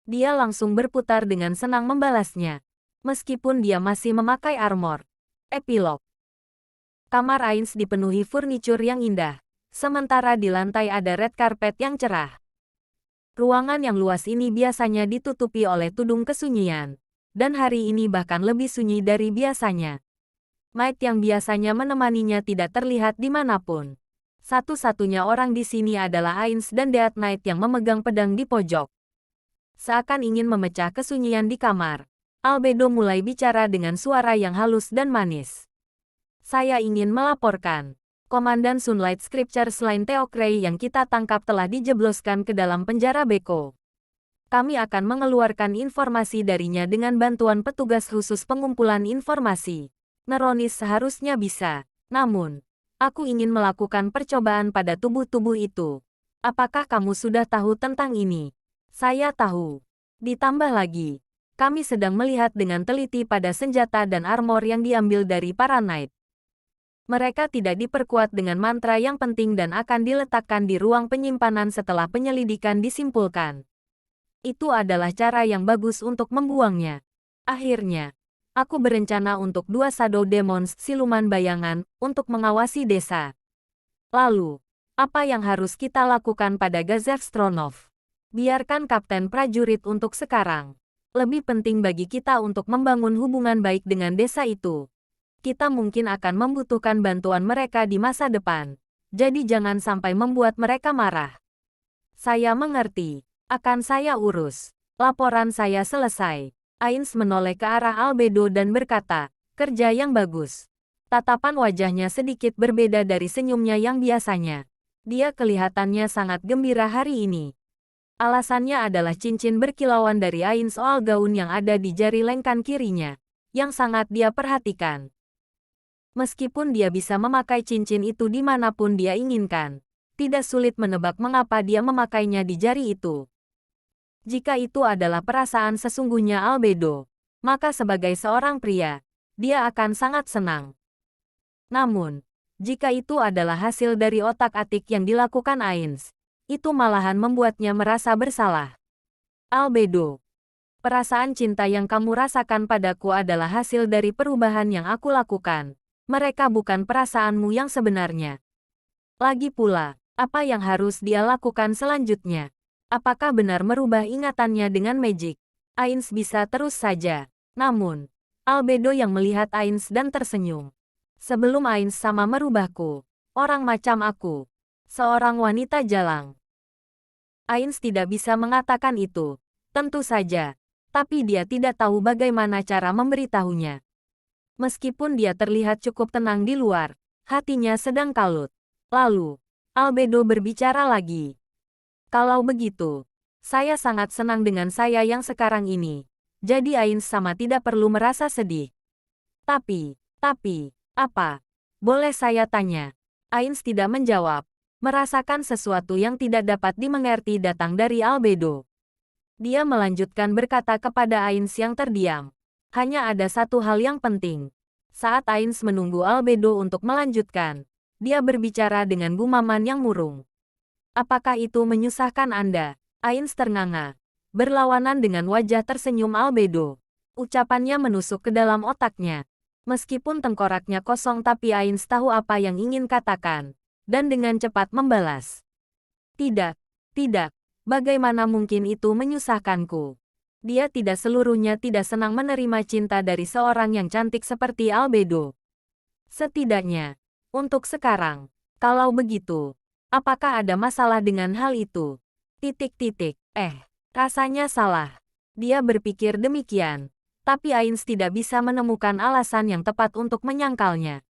Dia langsung berputar dengan senang membalasnya. Meskipun dia masih memakai armor. Epilog. Kamar Ainz dipenuhi furnitur yang indah. Sementara di lantai ada red carpet yang cerah. Ruangan yang luas ini biasanya ditutupi oleh tudung kesunyian. Dan hari ini bahkan lebih sunyi dari biasanya. Mike yang biasanya menemaninya tidak terlihat dimanapun. Satu-satunya orang di sini adalah Ainz dan Death Knight yang memegang pedang di pojok. Seakan ingin memecah kesunyian di kamar, Albedo mulai bicara dengan suara yang halus dan manis. Saya ingin melaporkan. Komandan Sunlight Scripture selain Theocray yang kita tangkap telah dijebloskan ke dalam penjara Beko. Kami akan mengeluarkan informasi darinya dengan bantuan petugas khusus pengumpulan informasi. Neronis seharusnya bisa. Namun, aku ingin melakukan percobaan pada tubuh-tubuh itu. Apakah kamu sudah tahu tentang ini? Saya tahu. Ditambah lagi, kami sedang melihat dengan teliti pada senjata dan armor yang diambil dari para knight. Mereka tidak diperkuat dengan mantra yang penting dan akan diletakkan di ruang penyimpanan setelah penyelidikan disimpulkan. Itu adalah cara yang bagus untuk membuangnya. Akhirnya, aku berencana untuk 2 Shadow Demons siluman bayangan untuk mengawasi desa. Lalu, apa yang harus kita lakukan pada Gazef Stronov? Biarkan kapten prajurit untuk sekarang. Lebih penting bagi kita untuk membangun hubungan baik dengan desa itu. Kita mungkin akan membutuhkan bantuan mereka di masa depan. Jadi jangan sampai membuat mereka marah. Saya mengerti. Akan saya urus. Laporan saya selesai. Ainz menoleh ke arah Albedo dan berkata, kerja yang bagus. Tatapan wajahnya sedikit berbeda dari senyumnya yang biasanya. Dia kelihatannya sangat gembira hari ini. Alasannya adalah cincin berkilauan dari Ainz soal gaun yang ada di jari lengkan kirinya, yang sangat dia perhatikan. Meskipun dia bisa memakai cincin itu dimanapun dia inginkan, tidak sulit menebak mengapa dia memakainya di jari itu. Jika itu adalah perasaan sesungguhnya Albedo, maka sebagai seorang pria, dia akan sangat senang. Namun, jika itu adalah hasil dari otak-atik yang dilakukan Ainz, itu malahan membuatnya merasa bersalah. Albedo, perasaan cinta yang kamu rasakan padaku adalah hasil dari perubahan yang aku lakukan. Mereka bukan perasaanmu yang sebenarnya. Lagi pula, apa yang harus dia lakukan selanjutnya? Apakah benar merubah ingatannya dengan magic? Ainz bisa terus saja. Namun, Albedo yang melihat Ainz dan tersenyum. Sebelum Ainz sama merubahku, orang macam aku. Seorang wanita jalang. Ainz tidak bisa mengatakan itu. Tentu saja. Tapi dia tidak tahu bagaimana cara memberitahunya. Meskipun dia terlihat cukup tenang di luar, hatinya sedang kalut. Lalu, Albedo berbicara lagi. Kalau begitu, saya sangat senang dengan saya yang sekarang ini. Jadi Ainz sama tidak perlu merasa sedih. Tapi, apa? Boleh saya tanya? Ainz tidak menjawab. Merasakan sesuatu yang tidak dapat dimengerti datang dari Albedo. Dia melanjutkan berkata kepada Ainz yang terdiam. Hanya ada satu hal yang penting. Saat Ainz menunggu Albedo untuk melanjutkan, dia berbicara dengan gumaman yang murung. Apakah itu menyusahkan Anda? Ainz ternganga. Berlawanan dengan wajah tersenyum Albedo. Ucapannya menusuk ke dalam otaknya. Meskipun tengkoraknya kosong tapi Ainz tahu apa yang ingin katakan. Dan dengan cepat membalas. Tidak. Bagaimana mungkin itu menyusahkanku? Dia tidak seluruhnya tidak senang menerima cinta dari seorang yang cantik seperti Albedo. Setidaknya, untuk sekarang, kalau begitu, apakah ada masalah dengan hal itu? Rasanya salah. Dia berpikir demikian. Tapi Ainz tidak bisa menemukan alasan yang tepat untuk menyangkalnya.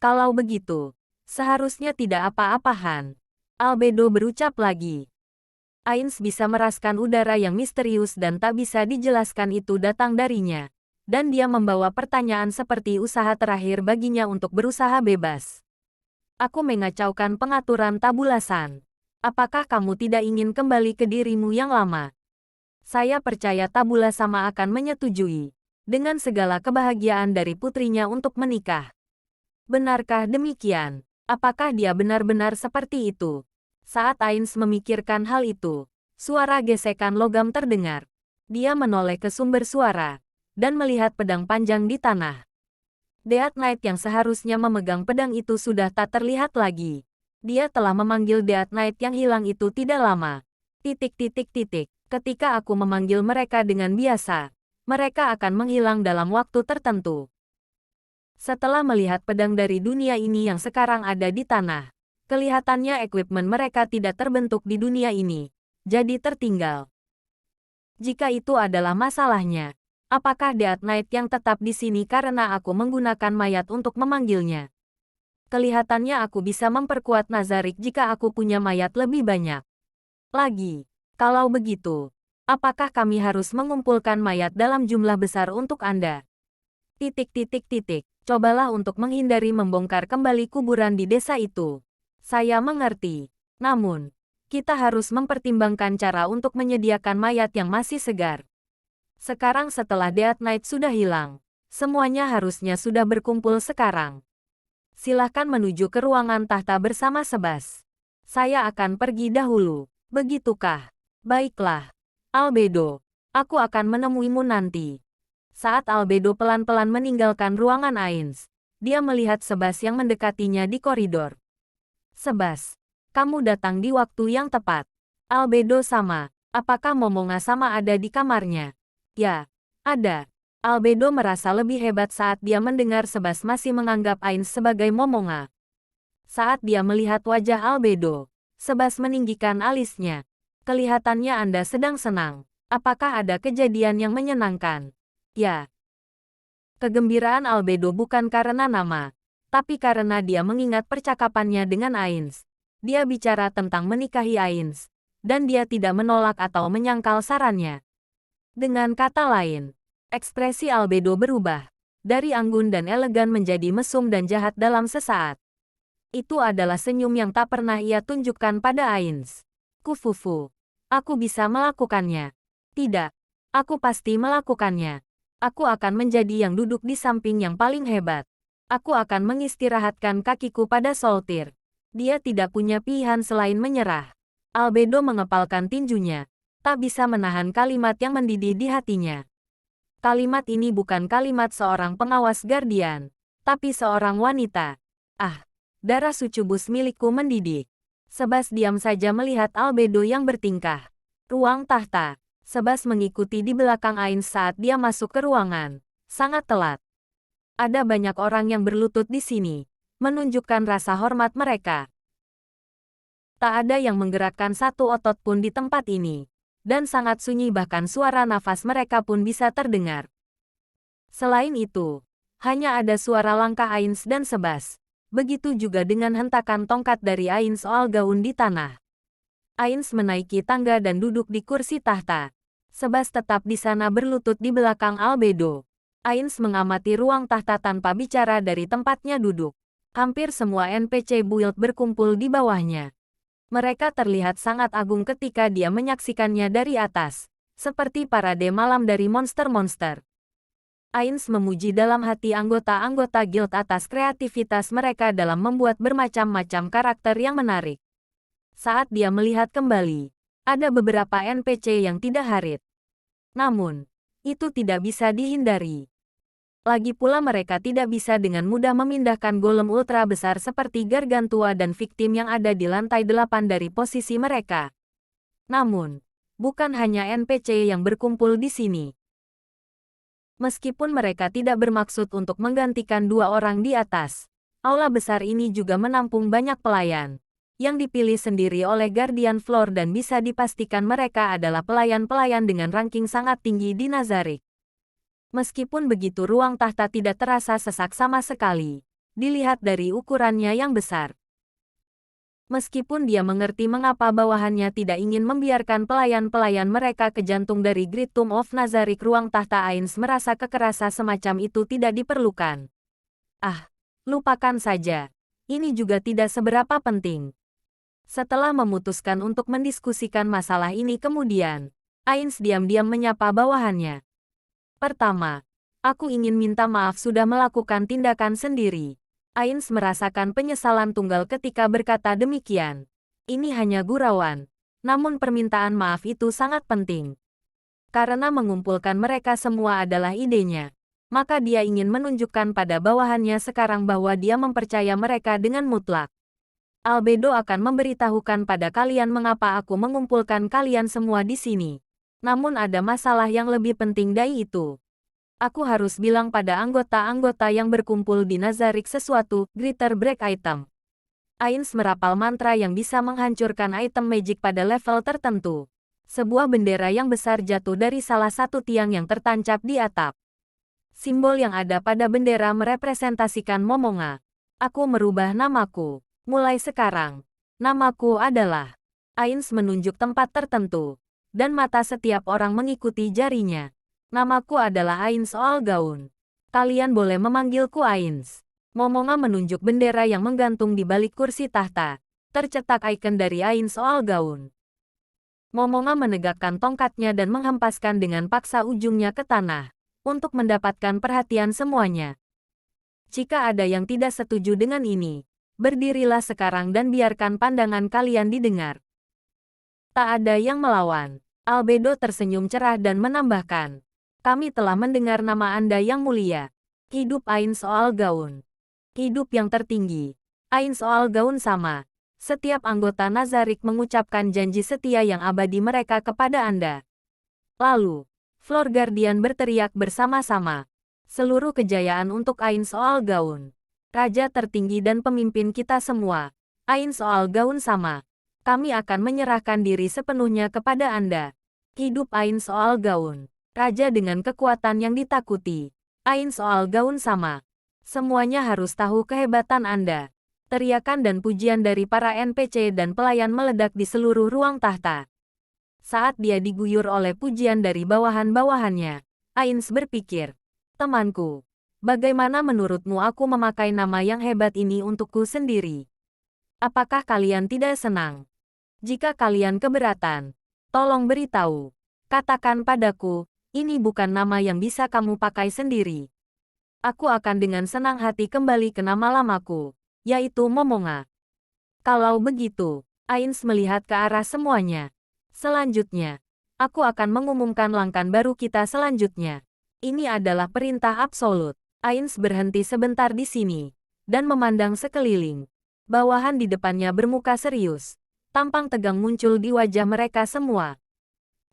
Kalau begitu, seharusnya tidak apa-apahan. Albedo berucap lagi. Ainz bisa meraskan udara yang misterius dan tak bisa dijelaskan itu datang darinya. Dan dia membawa pertanyaan seperti usaha terakhir baginya untuk berusaha bebas. Aku mengacaukan pengaturan tabulasan. Apakah kamu tidak ingin kembali ke dirimu yang lama? Saya percaya tabula sama akan menyetujui. Dengan segala kebahagiaan dari putrinya untuk menikah. Benarkah demikian? Apakah dia benar-benar seperti itu? Saat Ainz memikirkan hal itu, suara gesekan logam terdengar. Dia menoleh ke sumber suara dan melihat pedang panjang di tanah. Death Knight yang seharusnya memegang pedang itu sudah tak terlihat lagi. Dia telah memanggil Death Knight yang hilang itu tidak lama. Ketika aku memanggil mereka dengan biasa, mereka akan menghilang dalam waktu tertentu. Setelah melihat pedang dari dunia ini yang sekarang ada di tanah, kelihatannya equipment mereka tidak terbentuk di dunia ini, jadi tertinggal. Jika itu adalah masalahnya, apakah Death Knight yang tetap di sini karena aku menggunakan mayat untuk memanggilnya? Kelihatannya aku bisa memperkuat Nazarik jika aku punya mayat lebih banyak. Lagi, kalau begitu, apakah kami harus mengumpulkan mayat dalam jumlah besar untuk Anda? Cobalah untuk menghindari membongkar kembali kuburan di desa itu. Saya mengerti. Namun, kita harus mempertimbangkan cara untuk menyediakan mayat yang masih segar. Sekarang setelah Death Knight sudah hilang, semuanya harusnya sudah berkumpul sekarang. Silahkan menuju ke ruangan tahta bersama Sebas. Saya akan pergi dahulu. Begitukah? Baiklah. Albedo, aku akan menemuimu nanti. Saat Albedo pelan-pelan meninggalkan ruangan Ains, dia melihat Sebas yang mendekatinya di koridor. Sebas, kamu datang di waktu yang tepat. Albedo sama. Apakah Momonga sama ada di kamarnya? Ya, ada. Albedo merasa lebih hebat saat dia mendengar Sebas masih menganggap Ains sebagai Momonga. Saat dia melihat wajah Albedo, Sebas meninggikan alisnya. Kelihatannya Anda sedang senang. Apakah ada kejadian yang menyenangkan? Ya. Kegembiraan Albedo bukan karena nama, tapi karena dia mengingat percakapannya dengan Ains. Dia bicara tentang menikahi Ains, dan dia tidak menolak atau menyangkal sarannya. Dengan kata lain, ekspresi Albedo berubah, dari anggun dan elegan menjadi mesum dan jahat dalam sesaat. Itu adalah senyum yang tak pernah ia tunjukkan pada Ains. Kufufu, aku bisa melakukannya. Tidak, aku pasti melakukannya. Aku akan menjadi yang duduk di samping yang paling hebat. Aku akan mengistirahatkan kakiku pada Soltir. Dia tidak punya pilihan selain menyerah. Albedo mengepalkan tinjunya, tak bisa menahan kalimat yang mendidih di hatinya. Kalimat ini bukan kalimat seorang pengawas Guardian, tapi seorang wanita. Ah, darah sucubus milikku mendidih. Sebas diam saja melihat Albedo yang bertingkah. Ruang tahta. Sebas mengikuti di belakang Ains saat dia masuk ke ruangan. Sangat telat. Ada banyak orang yang berlutut di sini, menunjukkan rasa hormat mereka. Tak ada yang menggerakkan satu otot pun di tempat ini, dan sangat sunyi bahkan suara nafas mereka pun bisa terdengar. Selain itu, hanya ada suara langkah Ains dan Sebas. Begitu juga dengan hentakan tongkat dari Ains soal gaun di tanah. Ains menaiki tangga dan duduk di kursi tahta. Sebas tetap di sana berlutut di belakang Albedo. Ains mengamati ruang tahta tanpa bicara dari tempatnya duduk. Hampir semua NPC build berkumpul di bawahnya. Mereka terlihat sangat agung ketika dia menyaksikannya dari atas, seperti parade malam dari monster-monster. Ains memuji dalam hati anggota-anggota guild atas kreativitas mereka dalam membuat bermacam-macam karakter yang menarik. Saat dia melihat kembali, ada beberapa NPC yang tidak harit. Namun, itu tidak bisa dihindari. Lagi pula mereka tidak bisa dengan mudah memindahkan golem ultra besar seperti Gargantua dan Victim yang ada di lantai 8 dari posisi mereka. Namun, bukan hanya NPC yang berkumpul di sini. Meskipun mereka tidak bermaksud untuk menggantikan dua orang di atas, aula besar ini juga menampung banyak pelayan yang dipilih sendiri oleh Guardian Floor dan bisa dipastikan mereka adalah pelayan-pelayan dengan ranking sangat tinggi di Nazarik. Meskipun begitu ruang tahta tidak terasa sesak sama sekali, dilihat dari ukurannya yang besar. Meskipun dia mengerti mengapa bawahannya tidak ingin membiarkan pelayan-pelayan mereka ke jantung dari Great Tomb of Nazarik, ruang tahta Ains merasa kekerasan semacam itu tidak diperlukan. Ah, lupakan saja. Ini juga tidak seberapa penting. Setelah memutuskan untuk mendiskusikan masalah ini kemudian, Ains diam-diam menyapa bawahannya. Pertama, aku ingin minta maaf sudah melakukan tindakan sendiri. Ains merasakan penyesalan tunggal ketika berkata demikian. Ini hanya gurauan, namun permintaan maaf itu sangat penting. Karena mengumpulkan mereka semua adalah idenya, maka dia ingin menunjukkan pada bawahannya sekarang bahwa dia mempercaya mereka dengan mutlak. Albedo akan memberitahukan pada kalian mengapa aku mengumpulkan kalian semua di sini. Namun ada masalah yang lebih penting dari itu. Aku harus bilang pada anggota-anggota yang berkumpul di Nazarik sesuatu, Greater Break Item. Ains merapal mantra yang bisa menghancurkan item magic pada level tertentu. Sebuah bendera yang besar jatuh dari salah satu tiang yang tertancap di atap. Simbol yang ada pada bendera merepresentasikan Momonga. Aku merubah namaku. Mulai sekarang, namaku adalah... Ains menunjuk tempat tertentu. Dan mata setiap orang mengikuti jarinya. Namaku adalah Ains Olgaun. Kalian boleh memanggilku Ains. Momonga menunjuk bendera yang menggantung di balik kursi tahta. Tercetak ikon dari Ains Olgaun. Momonga menegakkan tongkatnya dan menghempaskan dengan paksa ujungnya ke tanah, untuk mendapatkan perhatian semuanya. Jika ada yang tidak setuju dengan ini, berdirilah sekarang dan biarkan pandangan kalian didengar. Tak ada yang melawan. Albedo tersenyum cerah dan menambahkan, kami telah mendengar nama Anda yang mulia. Hidup Ains Olgaun. Hidup yang tertinggi. Ains Olgaun sama. Setiap anggota Nazarik mengucapkan janji setia yang abadi mereka kepada Anda. Lalu, Floor Guardian berteriak bersama-sama. Seluruh kejayaan untuk Ains Olgaun. Raja tertinggi dan pemimpin kita semua. Ains Olgaun sama. Kami akan menyerahkan diri sepenuhnya kepada Anda. Hidup Ains Olgaun. Raja dengan kekuatan yang ditakuti. Ains Olgaun sama. Semuanya harus tahu kehebatan Anda. Teriakan dan pujian dari para NPC dan pelayan meledak di seluruh ruang tahta. Saat dia diguyur oleh pujian dari bawahan-bawahannya, Ains berpikir, temanku, bagaimana menurutmu aku memakai nama yang hebat ini untukku sendiri? Apakah kalian tidak senang? Jika kalian keberatan, tolong beritahu. Katakan padaku, ini bukan nama yang bisa kamu pakai sendiri. Aku akan dengan senang hati kembali ke nama lamaku, yaitu Momonga. Kalau begitu, Ains melihat ke arah semuanya. Selanjutnya, aku akan mengumumkan langkah baru kita selanjutnya. Ini adalah perintah absolut. Ains berhenti sebentar di sini, dan memandang sekeliling. Bawahan di depannya bermuka serius. Tampang tegang muncul di wajah mereka semua.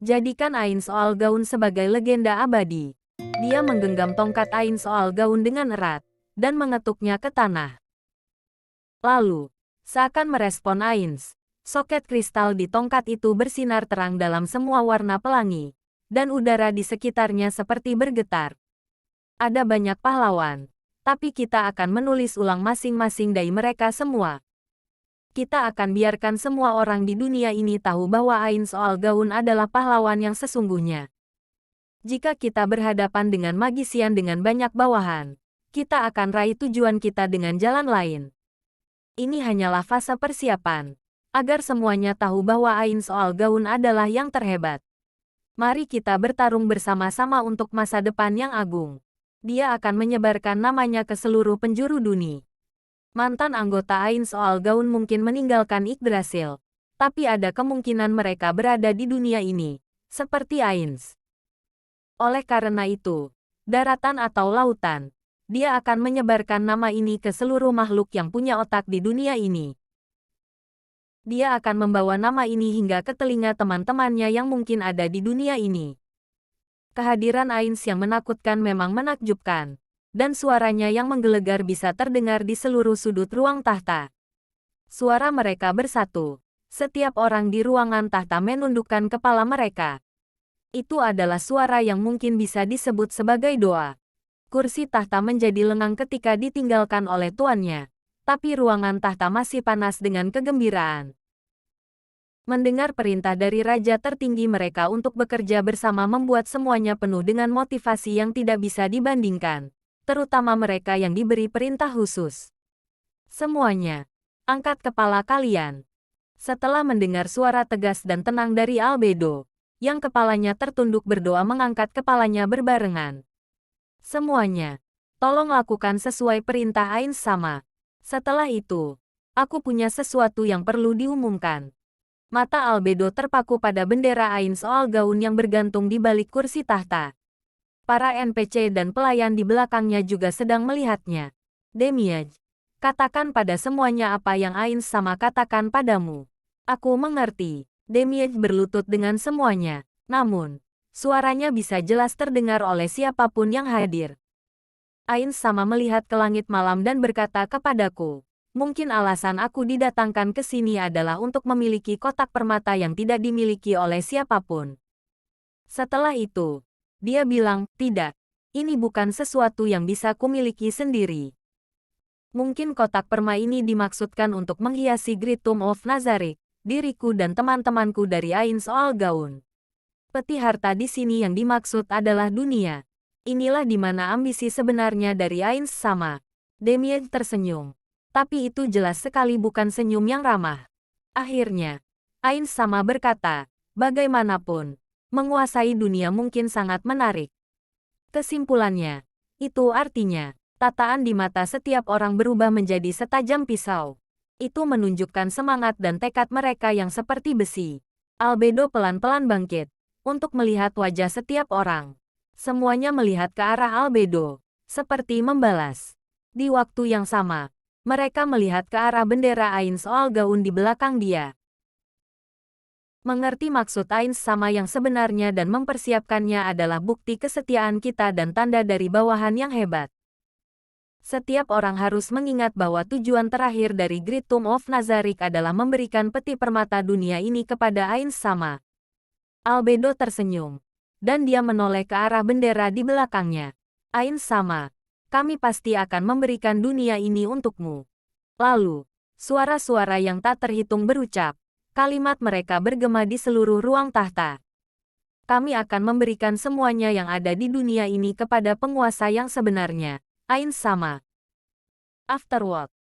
Jadikan Ains Olgaun sebagai legenda abadi. Dia menggenggam tongkat Ains Olgaun dengan erat, dan mengetuknya ke tanah. Lalu, seakan merespon Ains, soket kristal di tongkat itu bersinar terang dalam semua warna pelangi, dan udara di sekitarnya seperti bergetar. Ada banyak pahlawan, tapi kita akan menulis ulang masing-masing dari mereka semua. Kita akan biarkan semua orang di dunia ini tahu bahwa Ains Olgaun adalah pahlawan yang sesungguhnya. Jika kita berhadapan dengan magisian dengan banyak bawahan, kita akan raih tujuan kita dengan jalan lain. Ini hanyalah fase persiapan, agar semuanya tahu bahwa Ains Olgaun adalah yang terhebat. Mari kita bertarung bersama-sama untuk masa depan yang agung. Dia akan menyebarkan namanya ke seluruh penjuru dunia. Mantan anggota Ains Olgaun mungkin meninggalkan Yggdrasil, tapi ada kemungkinan mereka berada di dunia ini, seperti Ains. Oleh karena itu, daratan atau lautan, dia akan menyebarkan nama ini ke seluruh makhluk yang punya otak di dunia ini. Dia akan membawa nama ini hingga ke telinga teman-temannya yang mungkin ada di dunia ini. Kehadiran Ains yang menakutkan memang menakjubkan, dan suaranya yang menggelegar bisa terdengar di seluruh sudut ruang tahta. Suara mereka bersatu. Setiap orang di ruangan tahta menundukkan kepala mereka. Itu adalah suara yang mungkin bisa disebut sebagai doa. Kursi tahta menjadi lengang ketika ditinggalkan oleh tuannya, tapi ruangan tahta masih panas dengan kegembiraan. Mendengar perintah dari raja tertinggi mereka untuk bekerja bersama membuat semuanya penuh dengan motivasi yang tidak bisa dibandingkan, terutama mereka yang diberi perintah khusus. Semuanya, angkat kepala kalian. Setelah mendengar suara tegas dan tenang dari Albedo, yang kepalanya tertunduk berdoa mengangkat kepalanya berbarengan. Semuanya, tolong lakukan sesuai perintah Ains sama. Setelah itu, aku punya sesuatu yang perlu diumumkan. Mata Albedo terpaku pada bendera Ain soal gaun yang bergantung di balik kursi tahta. Para NPC dan pelayan di belakangnya juga sedang melihatnya. Demiaj, katakan pada semuanya apa yang Ain sama katakan padamu. Aku mengerti. Demiaj berlutut dengan semuanya. Namun, suaranya bisa jelas terdengar oleh siapapun yang hadir. Ain sama melihat ke langit malam dan berkata kepadaku, mungkin alasan aku didatangkan ke sini adalah untuk memiliki kotak permata yang tidak dimiliki oleh siapapun. Setelah itu, dia bilang, tidak, ini bukan sesuatu yang bisa kumiliki sendiri. Mungkin kotak perma ini dimaksudkan untuk menghiasi Great Tomb of Nazareth, diriku dan teman-temanku dari Ain soal gaun. Peti harta di sini yang dimaksud adalah dunia. Inilah di mana ambisi sebenarnya dari Ain sama. Demiaj tersenyum. Tapi itu jelas sekali bukan senyum yang ramah. Akhirnya, Ain sama berkata, bagaimanapun, menguasai dunia mungkin sangat menarik. Kesimpulannya, itu artinya, tataan di mata setiap orang berubah menjadi setajam pisau. Itu menunjukkan semangat dan tekad mereka yang seperti besi. Albedo pelan-pelan bangkit, untuk melihat wajah setiap orang. Semuanya melihat ke arah Albedo, seperti membalas. Di waktu yang sama, mereka melihat ke arah bendera Ain soal gaun di belakang dia. Mengerti maksud Ain sama yang sebenarnya dan mempersiapkannya adalah bukti kesetiaan kita dan tanda dari bawahan yang hebat. Setiap orang harus mengingat bahwa tujuan terakhir dari Great Tomb of Nazareth adalah memberikan peti permata dunia ini kepada Ain sama. Albedo tersenyum, dan dia menoleh ke arah bendera di belakangnya. Ain sama, kami pasti akan memberikan dunia ini untukmu. Lalu, suara-suara yang tak terhitung berucap. Kalimat mereka bergema di seluruh ruang tahta. Kami akan memberikan semuanya yang ada di dunia ini kepada penguasa yang sebenarnya. Ain sama. Afterword.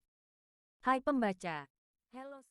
Hai pembaca. Hello.